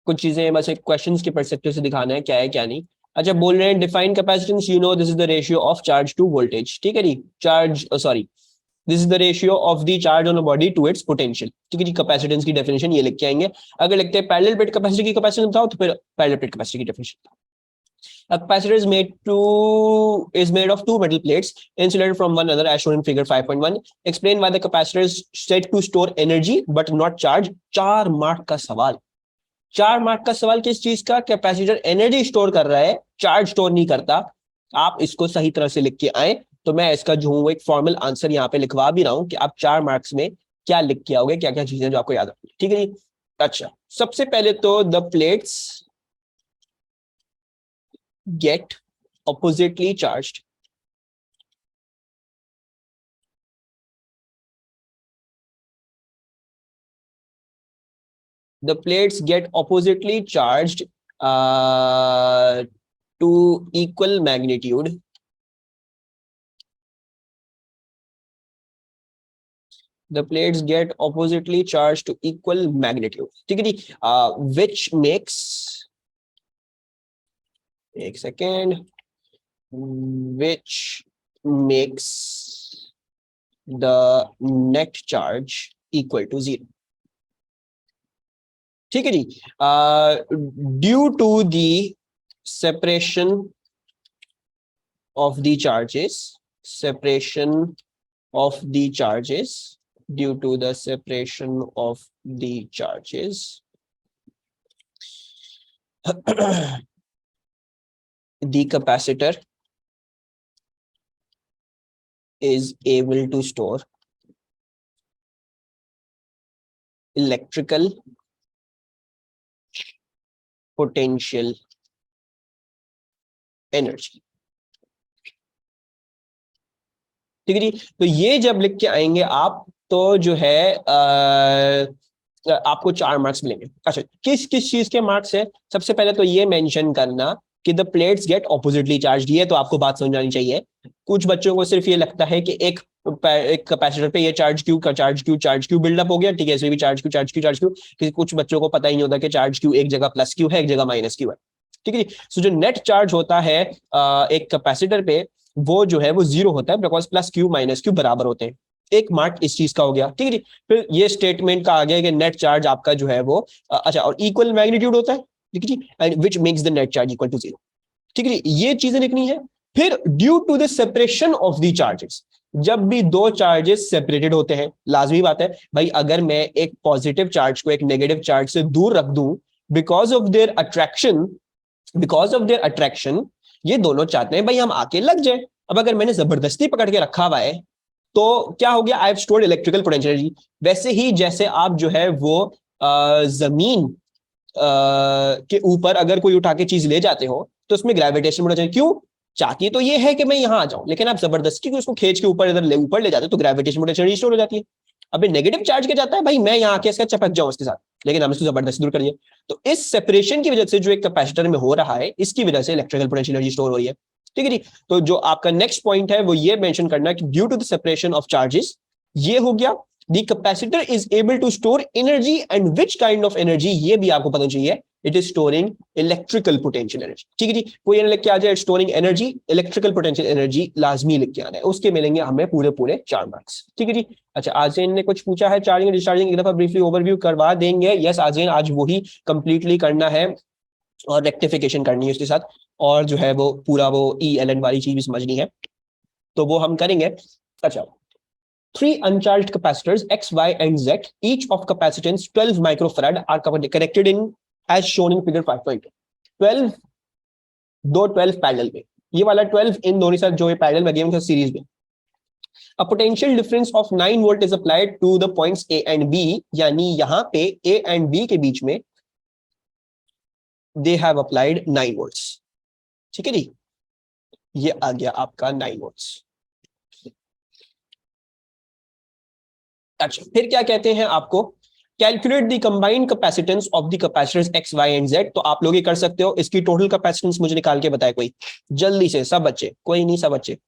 कुछ चीजें बस एक क्वेश्चंस के पर्सपेक्टिव से दिखाना है क्या है क्या नहीं। अच्छा, बोल रहे हैं define capacitance, you know this is the ratio of charge to voltage. ठीक है जी, charge sorry, this is the ratio of the charge on a body to its potential. ठीक है जी, कैपेसिटेंस की डेफिनेशन ये लिख के आएंगे। अगर लिखते हैं पैरेलल प्लेट कैपेसिटी की कैपेसिटेंस बताओ, तो फिर पैरेलल प्लेट कैपेसिटी की definition. A capacitor is made of two metal plates insulated from one another as shown in figure 5.1. Explain why the capacitor is said to store energy but not charge. 4 mark का सवाल। 4 mark का सवाल किस चीज का? Capacitor energy store कर रहा है, चार्ज स्टोर नहीं करता। आप इसको सही तरह से लिख के आए तो मैं इसका जो हूँ एक फॉर्मल आंसर यहाँ पे लिखवा भी रहा हूँ कि आप 4 मार्क्स में क्या लिख के आओगे, क्या क्या चीजें जो आपको याद रखनी। ठीक है जी। अच्छा, सबसे पहले तो the plates get oppositely charged. The plates get oppositely charged to equal magnitude. The plates get oppositely charged to equal magnitude. ठीक है जी, which makes, एक second, which makes the net charge equal to 0. ठीक है जी, due to the separation of the charges, separation of the charges, due to the separation of the charges, the capacitor is able to store electrical potential energy. ठीक है जी, तो ये जब लिख के आएंगे आप तो जो है आपको 4 मार्क्स मिलेंगे। अच्छा, किस किस चीज के मार्क्स है? सबसे पहले तो ये मेंशन करना कि the plates get oppositely charge. ये तो आपको बात समझ आनी चाहिए। कुछ बच्चों को सिर्फ ये लगता है कि एक कैपेसिटर पे ये चार्ज क्यू बिल्डअप हो गया, ठीक है, इसमें भी चार्ज क्यू। किसी कुछ बच्चों को पता ही नहीं होता कि चार्ज क्यू एक जगह प्लस क्यू है, एक जगह माइनस क्यू है। ठीक है जी, सो जो नेट चार्ज होता है एक कैपेसिटर पे, वो जो है वो 0 होता है, because plus Q minus Q बराबर होते हैं। एक मार्क इस चीज का हो गया। ठीक है जी, फिर ये स्टेटमेंट का आ गया कि नेट चार्ज आपका जो है वो अच्छा, और इक्वल मैग्नीट्यूड होता है। ठीक है जी, and which makes the net charge equal to 0। ठीक है, ये चीजें लिखनी है। फिर due to the separation of the charges, जब भी दो चार्जेस सेपरेटेड होते हैं, लाजमी बात है भाई, अगर मैं एक पॉजिटिव चार्ज को एक नेगेटिव चार्ज से दूर रख दूं बिकॉज ऑफ देयर अट्रैक्शन, ये दोनों चाहते हैं भाई हम आके लग जाए। अब अगर मैंने जबरदस्ती पकड़ के रखा हुआ है तो क्या हो गया? I have stored electrical potential energy. वैसे ही जैसे आप जो है वो जमीन के ऊपर अगर कोई उठा के चीज ले जाते हो तो उसमें ग्रेविटेशन पोटेंशियल, क्यों चाहती तो ये है कि मैं यहां आ जाऊं, लेकिन आप जबरदस्ती उसको खींच के ऊपर इधर ऊपर ले जाते हो तो ग्रेविटेशन पोटेंशियल स्टोर हो जाती है। अबे नेगेटिव चार्ज क्या जाता है भाई, मैं यहाँ आके इसका चपक जाऊं इसके साथ, लेकिन हम इसको जबरदस्ती दूर कर दिया। तो इस सेपरेशन की वजह से जो एक कैपेसिटर में हो रहा है, इसकी वजह से इलेक्ट्रिकल पोटेंशियल एनर्जी स्टोर हो रही है। ठीक है जी, तो जो आपका नेक्स्ट पॉइंट है वो ये मेंशन करना कि due to the separation of charges, ये हो गया the capacitor is able to store energy, and which kind of energy, ये भी आपको पता चाहिए। It is storing electrical potential energy. ठीक है जी, कोई लिख के आ जाए storing energy, electrical potential energy लाजमी लिख के आना है, उसके मिलेंगे हमें पूरे पूरे 4 मार्क्स। ठीक है जी। अच्छा, आज़ीन ने कुछ पूछा है चार्जिंग डिस्चार्जिंग, एक दफा ब्रीफली ओवरव्यू करवा देंगे। यस आज़ीन, आज वही कंप्लीटली करना है और रेक्टिफिकेशन करनी है उसके साथ, और जो है वो पूरा वो ELN वाली चीज भी समझनी है, तो वो हम करेंगे। अच्छा, 3 uncharged capacitors X, Y, and Z, each of capacitance 12 microfarad are connected in as shown in figure 5.2. 12, दो 12 पैरेलल में, ये वाला 12 इन दोनों साथ जो ये पैरेलल में गेम सीरीज में। A potential difference of 9 volt is applied to the points A and B, यानी यहां पे A and B के बीच में they have applied 9 volts। ठीक है जी, ये आ गया आपका 9 volts। अच्छा, फिर क्या कहते हैं आपको? Calculate the combined capacitance of the capacitors X, Y and Z। तो आप लोग ये कर सकते हो, इसकी टोटल कैपेसिटेंस मुझे निकाल के बताए कोई, जल्दी से। सब बच्चे, कोई नहीं, सब बच्चे,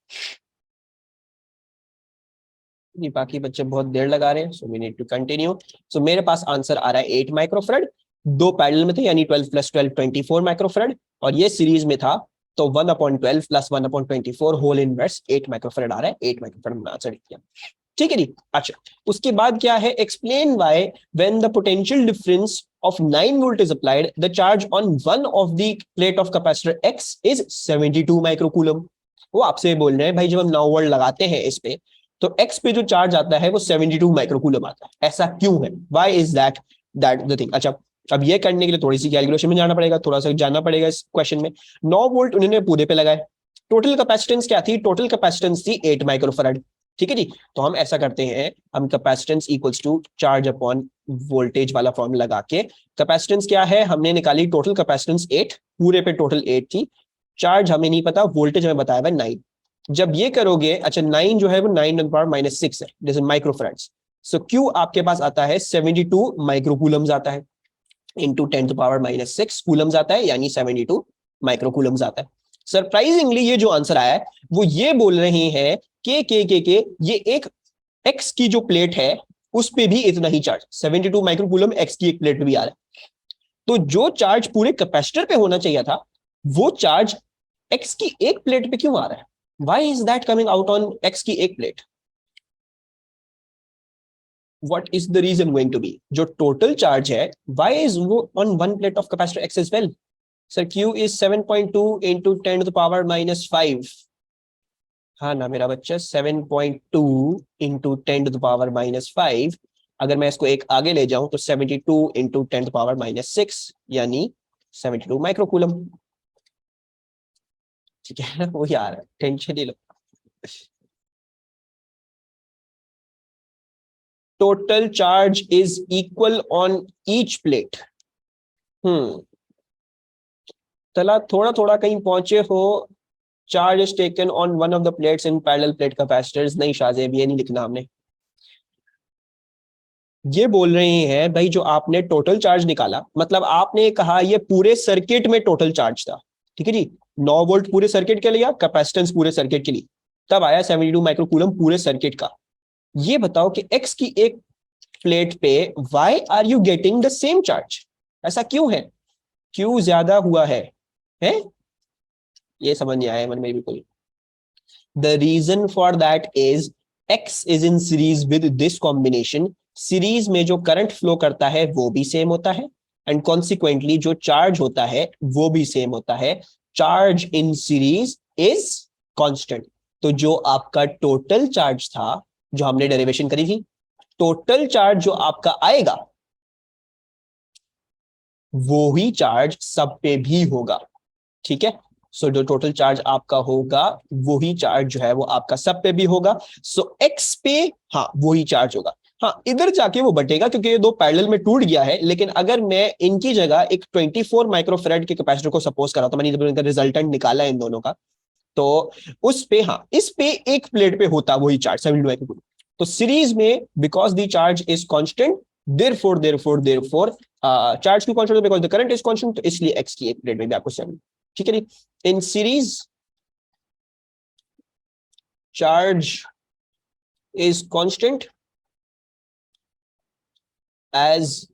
बाकी बच्चे बहुत देर लगा रहे हैं, so we need to continue. So मेरे पास आंसर आ रहा है 8 माइक्रोफैराड। दो पैरेलल में थे यानी 12 प्लस 12 24 माइक्रोफेरेड, और ये सीरीज में था तो 1/12 प्लस 1/24 होल इनवर्स 8 माइक्रोफेरेड आ रहा है, 8 माइक्रोफेरेड में आंसर किया। ठीक है जी। अच्छा, उसके बाद क्या है, explain why when the potential difference of 9 volt is applied the charge on one of the plate of capacitor x is 72 microcoulomb. वो आपसे बोल रहे हैं भाई जब हम 9 वोल्ट लगाते हैं इस पे तो एक्स पे जो चार्ज आता है वो 72 माइक्रोकूलम आता है, ऐसा क्यों है, why is that that the thing. अच्छा, अब ये करने के लिए थोड़ी सी कैलकुलेशन में जाना पड़ेगा, थोड़ा सा जानना पड़ेगा इस क्वेश्चन में। 9 वोल्ट उन्होंने पूरे पे लगाए, टोटल कैपेसिटेंस क्या थी, टोटल कैपेसिटेंस थी 8 माइक्रोफैराड। ठीक है जी। तो हम ऐसा करते हैं, हम capacitance equals to charge upon voltage वाला फॉर्मूला लगा के, कैपेसिटेंस क्या है हमने निकाली, टोटल कैपेसिटेंस 8, पूरे पे टोटल 8 थी, चार्ज हमें नहीं पता, वोल्टेज हमें बताया हुआ 9। जब ये करोगे, अच्छा 9 जो है वो 9 - 6 है, जैसे माइक्रोफैराड्स। सो क्यू आपके पास आता है 72 माइक्रोकूलम्स आता है, इंटू 10⁻⁻6 कूलम्स आता है, यानी 72 माइक्रोकूलम्स आता है। सरप्राइजिंगली ये जो आंसर आया है वो ये बोल रहे हैं कि ये एक एक्स की जो प्लेट है उस पे भी इतना ही चार्ज, 72 माइक्रोकूलम एक्स की एक प्लेट पे भी आ रहा है। तो जो चार्ज पूरे कैपेसिटर पे होना चाहिए था वो चार्ज एक्स की एक प्लेट पे क्यों आ रहा है, why is that coming out on x की एक plate, what is the reason going to be, जो टोटल चार्ज है why is वो on one plate of capacitor x as well। Sir q is 7.2 into 10⁻⁻5। हाँ ना मेरा बच्चा, 7.2 into 10⁻⁻5। अगर मैं इसको एक आगे ले जाऊं तो 72 into 10⁻⁻6 यानी 72 माइक्रोकूलम। ठीक है ना, वो यार tension he low. Total charge is equal on each plate. चला थोड़ा थोड़ा कहीं पहुंचे हो, charge is taken on one of the plates in parallel plate capacitors. नहीं शाहजेब, ये नहीं लिखना हमने, ये बोल रहे हैं भाई जो आपने टोटल चार्ज निकाला, मतलब आपने कहा ये पूरे सर्किट में टोटल चार्ज था। ठीक है जी, 9 वोल्ट पूरे सर्किट के लिए, कैपेसिटेंस पूरे सर्किट के लिए, तब आया 72 माइक्रोकूलम पूरे सर्किट का। ये बताओ कि एक्स की एक प्लेट पे why are you getting the same charge, ऐसा क्यों है, क्यों ज्यादा हुआ है? ये समझ नहीं आया मन में बिल्कुल। The reason for that is X is in series with this combination, series में जो करंट फ्लो करता है वो भी सेम होता है, एंड कॉन्सिक्वेंटली जो चार्ज होता है वो भी सेम होता है। Charge in series is constant. तो जो आपका टोटल चार्ज था, जो हमने डेरिवेशन करी थी, टोटल चार्ज जो आपका आएगा वो ही चार्ज सब पे भी होगा। ठीक है, सो जो टोटल चार्ज आपका होगा वही चार्ज जो है वो आपका सब पे भी होगा। सो एक्स पे हाँ वही चार्ज होगा। हाँ इधर जाके वो बटेगा क्योंकि ये दो पैरेलल में टूट गया है, लेकिन अगर मैं इनकी जगह एक 24 माइक्रोफेरेड के कैपेसिटर को सपोज करा तो मैंने जब इनका रिजल्टेंट निकाला है इन दोनों का, तो उस पे हाँ इस पे एक प्लेट पे होता वही चार्ज 72 माइक्रोकूलम। तो सीरीज में because the charge is constant, therefore charge की constant because the current is constant, तो इसलिए एक्स की एक प्लेट में भी आपको 7। ठीक है, in series charge is constant as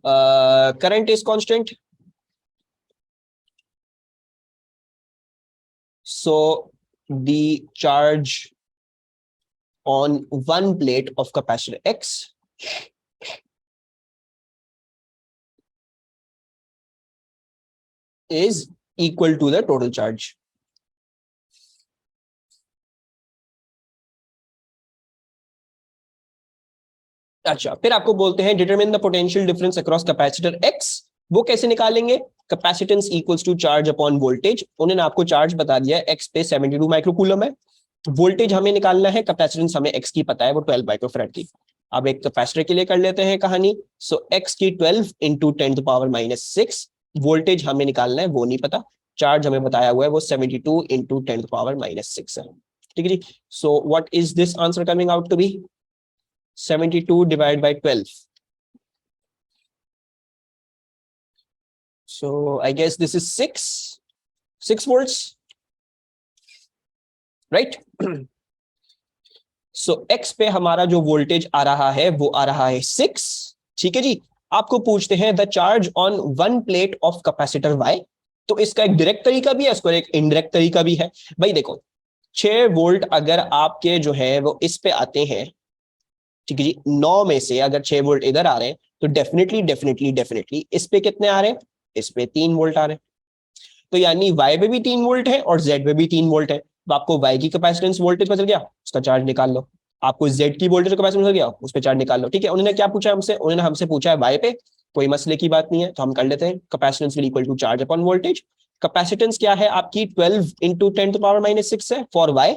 current is constant, so the charge on one plate of capacitor X is equal to the total charge। अच्छा, फिर आपको बोलते हैं determine the potential difference across capacitor X. वो कैसे निकालेंगे, capacitance equals to charge upon voltage. उन्होंने आपको चार्ज बता दिया एक्स पे 72 माइक्रोकूलम है, वोल्टेज हमें निकालना है, कैपेसिटेंस हमें एक्स की पता है वो 12 माइक्रोफैराड की। अब एक कैपेसिटर के लिए कर लेते हैं कहानी। सो एक्स की 12 इंटू 10⁻⁻6, वोल्टेज हमें निकालना है वो नहीं पता, चार्ज हमें बताया हुआ है वो 72 इंटू 10⁻⁻6 है। ठीक है जी। So what is this answer coming out to be, 72 divided by 12, so I guess this is 6 volts, right? So x पे हमारा जो वोल्टेज आ रहा है वो आ रहा है 6। ठीक है जी। आपको पूछते हैं the charge on one plate of capacitor Y, तो इसका एक डायरेक्ट तरीका भी है, इसको एक इनडायरेक्ट तरीका भी है। भाई देखो 6 वोल्ट अगर आपके जो है वो इस पे आते हैं, ठीक है जी, 9 में से अगर 6 वोल्ट इधर आ रहे हैं तो डेफिनेटली डेफिनेटली डेफिनेटली इस पे कितने आ रहे हैं, इस पे 3 वोल्ट आ रहे हैं। तो यानी y पे भी 3 वोल्ट है और z पे भी 3 वोल्ट है। तो आपको y की कैपेसिटेंस वोल्टेज पता चल गया, उसका चार्ज निकाल लो। आपको z की वोल्टेज कैपेसिटेंस हो गया, उस पर चार्ज निकाल लो। ठीक है, उन्होंने क्या पूछा हमसे, उन्होंने हमसे पूछा है y पे, कोई मसले की बात नहीं है, तो हम कर लेते हैं capacitance will equal to charge upon voltage. Capacitance क्या है आपकी 12 इंटू 10⁻⁻6 है फॉर y।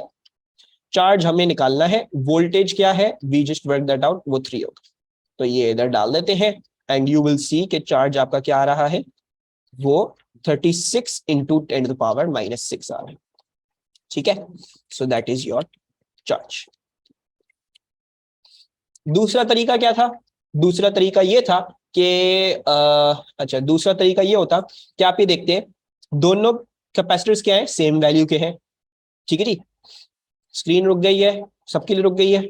चार्ज हमें निकालना है, वोल्टेज क्या है, we just work that out, वो 3 होगा। तो ये इधर डाल देते हैं एंड यू विल सी कि चार्ज आपका क्या आ रहा है, वो 36 इंटू 10⁻⁻6 आ रहा है। ठीक है, so that is your charge. दूसरा तरीका क्या था, दूसरा तरीका ये था कि अच्छा दूसरा तरीका ये होता कि आप ये देखते हैं दोनों कैपेसिटर्स क्या है, सेम वैल्यू के हैं। ठीक है जी, स्क्रीन रुक गई है, सबके लिए रुक गई है।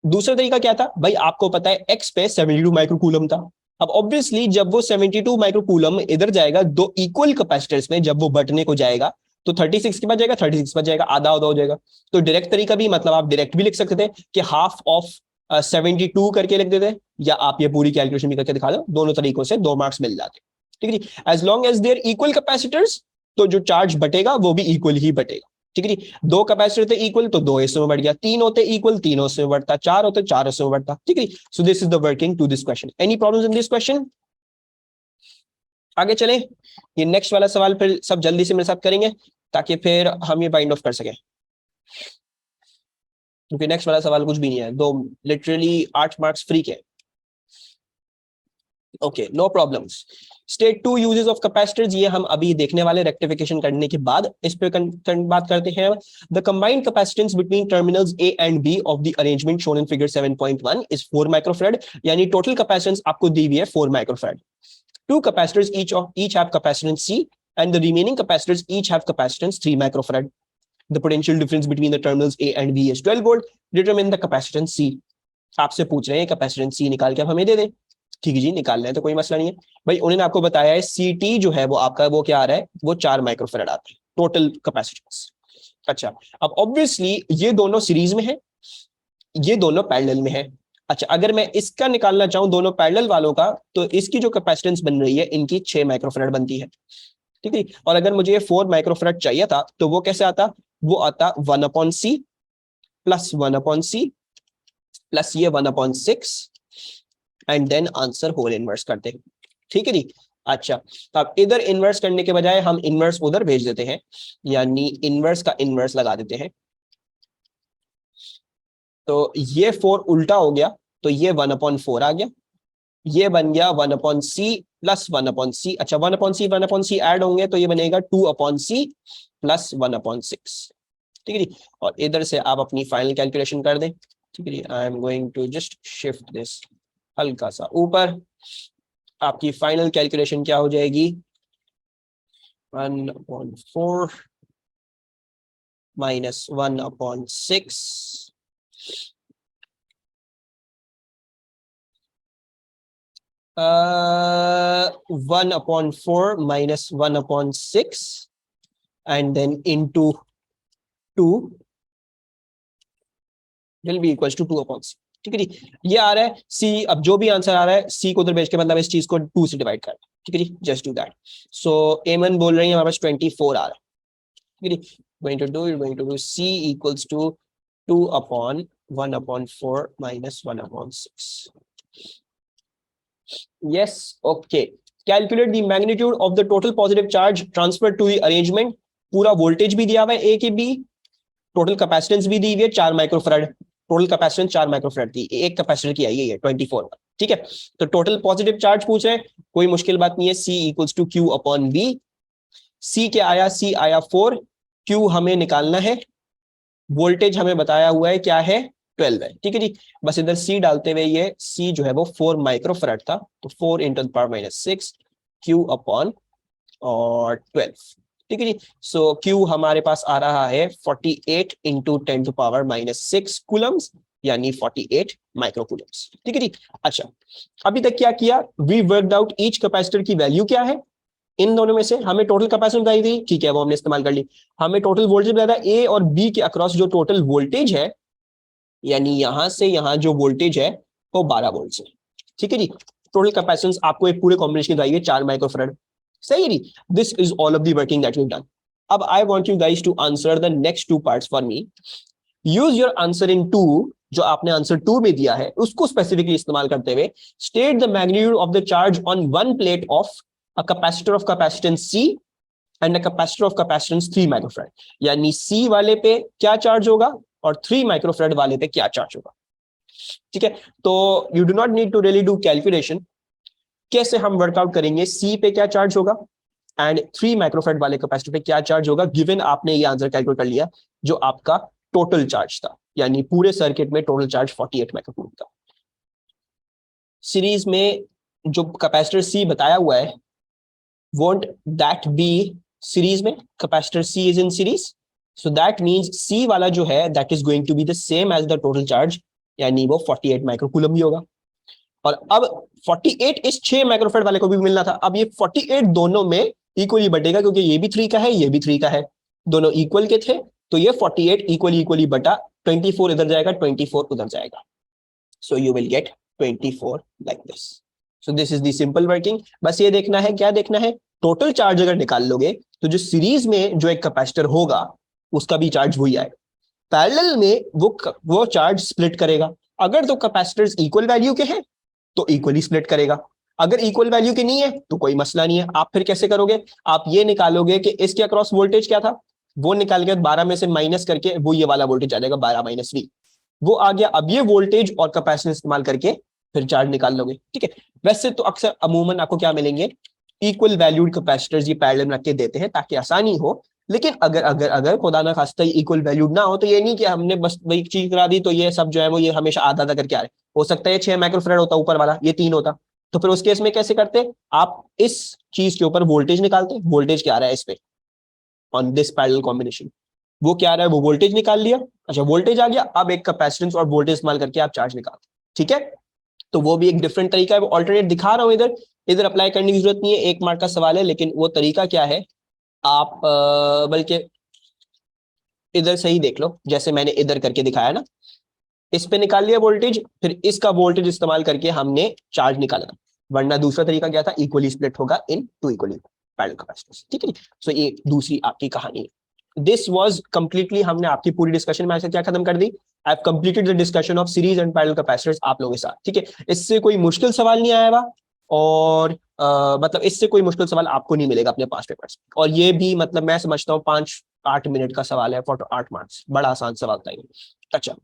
दूसरा तरीका क्या था, भाई आपको पता है x पे 72 माइक्रोकूलम था। अब ऑब्वियसली जब वो 72 माइक्रोकूलम इधर जाएगा दो इक्वल कैपेसिटर्स में, जब वो बटने को जाएगा तो 36 के बाद जाएगा, 36 बच जाएगा, आधा आधा हो जाएगा। तो डायरेक्ट तरीका भी, मतलब आप डायरेक्ट भी लिख सकते थे कि हाफ ऑफ 72 करके लिख देते, या आप ये पूरी कैलकुलेशन भी करके दिखा दो, दोनों तरीकों से 2 मार्क्स मिल जाते। ठीक है जी, as long as there equal capacitors, तो जो चार्ज बटेगा वो भी इक्वल ही बटेगा। ठीक है जी, 2 कैपेसिटर थे इक्वल तो 2 हिस्सों में बढ़ गया, 3 होते इक्वल 3 हिस्सों में बढ़ता, 4 होते 4 हिस्सों में बढ़ता। ठीक है जी, so this is the working to this question. Any problems in this question? आगे चलें, ये नेक्स्ट वाला सवाल फिर सब जल्दी से मेरे साथ करेंगे ताकि फिर हम ये बाइंड ऑफ कर सकें, क्योंकि नेक्स्ट वाला सवाल कुछ भी नहीं है, दो लिटरली 8 मार्क्स फ्री के। Okay no problems. State 2 uses of capacitors, ये हम अभी देखने वाले रेक्टिफिकेशन करने के बाद, इस पे बात करते हैं। The combined capacitance between terminals A and B of the arrangement shown in figure 7.1 is 4 microfarad, यानी टोटल कैपेसिटेंस आपको दी हुई है 4 microfarad. Two capacitors each have capacitance C, and the remaining capacitors each have capacitance 3 microfarad. The potential difference between the terminals A and B is 12 volt. Determine the capacitance C. आपसे पूछ रहे हैं capacitance C निकाल के आप हमें दे दें। ठीक है जी, निकालना है तो कोई मसला नहीं है। भाई उन्होंने आपको बताया है CT जो है वो आपका वो क्या आ रहा है, वो 4 माइक्रोफैराड आता है टोटल कैपेसिटेंस। अच्छा, अब ऑब्वियसली ये दोनों सीरीज में है, ये दोनों पैरेलल में है। अच्छा, अगर मैं इसका निकालना चाहूं दोनों पैरेलल वालों का, तो इसकी जो कैपेसिटेंस बन रही है इनकी 6 माइक्रोफैराड बनती है। ठीक है, और अगर मुझे ये 4 माइक्रोफैराड चाहिए था तो वो कैसे आता, वो आता 1/c प्लस 1/c प्लस ये 1/6 and then answer whole inverse करते हैं। ठीक है जी, अच्छा अब इधर इनवर्स करने के बजाय हम इनवर्स उधर भेज देते हैं, यानी इनवर्स का इनवर्स लगा देते हैं। तो ये 4 उल्टा हो गया, तो ये 1/4 आ गया, ये बन गया 1/c प्लस 1/c। अच्छा 1/c ऐड होंगे तो ये बनेगा 2/c प्लस 1/6। ठीक है जी, और इधर से आप अपनी फाइनल कैलकुलेशन कर दें। ठीक है जी, I am going to just shift this हल्का सा ऊपर। आपकी फाइनल कैलकुलेशन क्या हो जाएगी, 1/4 minus 1/6 1/4 minus 1/6 and then into 2 will be equals to 2/c। ठीक है जी, ये आ रहा है c, अब जो भी आंसर आ रहा है c को उधर भेज के मतलब इस चीज को 2 से डिवाइड कर। ठीक है जी, जस्ट डू दैट। सो एमन बोल रही है हमारे पास 24 आ रहा है। ठीक है जी, going to do c equals to 2/1/4 minus 1/6। Yes, okay. Calculate the magnitude of the total positive charge transferred to the arrangement। पूरा वोल्टेज भी दिया हुआ है ए के बी, टोटल कैपेसिटेंस भी दी हुई है 4 माइक्रोफैराड, टोटल कैपेसिटेंस 4 माइक्रोफैराड थी, एक कैपेसिटर की आई है 24 का। ठीक है, तो टोटल पॉजिटिव चार्ज पूछ रहे हैं, कोई मुश्किल बात नहीं है, C equals to Q/V। C क्या आया, C आया 4, Q हमें निकालना है, वोल्टेज हमें बताया हुआ है क्या है 12 है। ठीक है जी, बस इधर C डालते हुए ये C जो है वो 4 माइक्रोफैराड था, तो 4 × 10⁻⁻6 Q/12। ठीक है जी, सो Q हमारे पास आ रहा है 48 × 10⁻⁻6 कूलम्स, यानी 48 माइक्रोकूलम्स। ठीक है जी। अच्छा, अभी तक क्या किया, we worked out each capacitor की वैल्यू क्या है इन दोनों में से। हमें टोटल कैपेसिटी बताई थी, ठीक है, वो हमने इस्तेमाल कर ली। हमें टोटल वोल्टेज बताया था, ए और बी के अक्रॉस जो टोटल वोल्टेज है, यानी यहां से यहां जो वोल्टेज है वो 12 वोल्ट है। ठीक है जी। टोटल कैपेसिटेंस आपको एक पूरे कॉम्बिनेशन की बताइए 4 माइक्रोफैराड। सही है जी। This is all of the working that we done. अब I want you guys to answer the next two parts for me. Use your answer in two, जो आपने आंसर टू में दिया है उसको स्पेसिफिकली इस्तेमाल करते हुए state the magnitude of the charge on one plate of a capacitor of capacitance C and a capacitor of capacitance 3 microfarad. यानी सी वाले पे क्या चार्ज होगा और 3 माइक्रोफैराड वाले पे क्या चार्ज होगा। ठीक है, तो you do not need to really do calculation. कैसे हम वर्कआउट करेंगे, सी पे क्या चार्ज होगा एंड 3 माइक्रोफैराड वाले कैपेसिटर पे क्या चार्ज होगा, गिवन आपने ये आंसर कैलकुलेट कर लिया जो आपका टोटल चार्ज था, यानी पूरे सर्किट में टोटल चार्ज 48 माइक्रोकूलम था। सीरीज में जो कैपेसिटर सी बताया हुआ है, वोंट दैट बी सीरीज में, capacitor C is in series, so that means C वाला जो है that is going to be the same as the total charge, यानी वो 48 माइक्रोकूलम ही होगा। और अब 48 इस 6 माइक्रोफैराड वाले को भी मिलना था। अब ये 48 दोनों में इक्वली बटेगा, क्योंकि ये भी 3 का है, ये भी 3 का है, दोनों इक्वल के थे, तो ये 48 इक्वली इक्वली बटा 24 इधर जाएगा, 24 उधर जाएगा। So you will get 24 like this. So this is the simple working. बस ये देखना है, क्या देखना है, टोटल चार्ज अगर निकाल लोगे तो जो सीरीज में जो एक कैपेसिटर होगा उसका भी चार्ज वही आएगा, पैरेलल में वो चार्ज स्प्लिट करेगा। अगर तो कैपेसिटर्स इक्वल वैल्यू के हैं तो इक्वली स्प्लिट करेगा, अगर इक्वल वैल्यू के नहीं है तो कोई मसला नहीं है। आप फिर कैसे करोगे, आप ये निकालोगे कि इसके अक्रॉस वोल्टेज क्या था, वो निकाल के 12 में से माइनस करके वो ये वाला वोल्टेज आ जाएगा 12 माइनस वी, वो आ गया। अब ये वोल्टेज और कैपेसिटेंस इस्तेमाल करके फिर चार्ज निकाल लोगे। ठीक है, वैसे तो अक्सर अमूमन आपको क्या मिलेंगे, इक्वल वैल्यूड कैपेसिटर्स ये पैरेलल में रख के देते हैं ताकि आसानी हो। लेकिन अगर अगर अगर खुदा ना खास्ता इक्वल वैल्यूड ना हो तो ये नहीं कि हमने बस वही चीज करा दी तो ये सब जो है वो ये हमेशा आधा आधा करके आ रहे। हो सकता है 6 माइक्रोफैराड होता ऊपर वाला, ये 3 होता, तो फिर उस केस में कैसे करते, आप इस चीज के ऊपर वोल्टेज निकालते, वोल्टेज क्या आ रहा है इस पे ऑन दिस पैरेलल कॉम्बिनेशन, वो क्या आ रहा है, वो वोल्टेज निकाल लिया। अच्छा, वोल्टेज आ गया, अब एक कैपेसिटेंस और वोल्टेज इस्तेमाल करके आप चार्ज निकालते। ठीक है, तो वो भी एक डिफरेंट तरीका है, वो ऑल्टरनेट दिखा रहा हूं इधर, इधर अप्लाई करने की जरूरत नहीं है, 1 मार्क का सवाल है, लेकिन वो तरीका क्या है आप बल्कि इधर सही देख लो, जैसे मैंने इधर करके दिखाया ना, इस पे निकाल लिया वोल्टेज, फिर इसका वोल्टेज इस्तेमाल करके हमने चार्ज निकाला था। वरना दूसरा तरीका क्या था, इक्वली स्प्लिट होगा इन 2 इक्वली पैरेलल कैपेसिटर्स। ठीक है, सो ये दूसरी आपकी कहानी है। दिस वाज कंप्लीटली, हमने आपकी पूरी डिस्कशन में ऐसे क्या खत्म कर दी, I have completed the discussion of series and parallel capacitors आप लोगों के साथ। ठीक है, इससे कोई मुश्किल सवाल नहीं आया हुआ, और मतलब इससे कोई मुश्किल सवाल आपको नहीं मिलेगा अपने पास पेपर्स। और ये भी मतलब मैं समझता हूँ 5-8 मिनट का सवाल है फॉर 8 मार्क्स, बड़ा आसान सवाल था ये। अच्छा,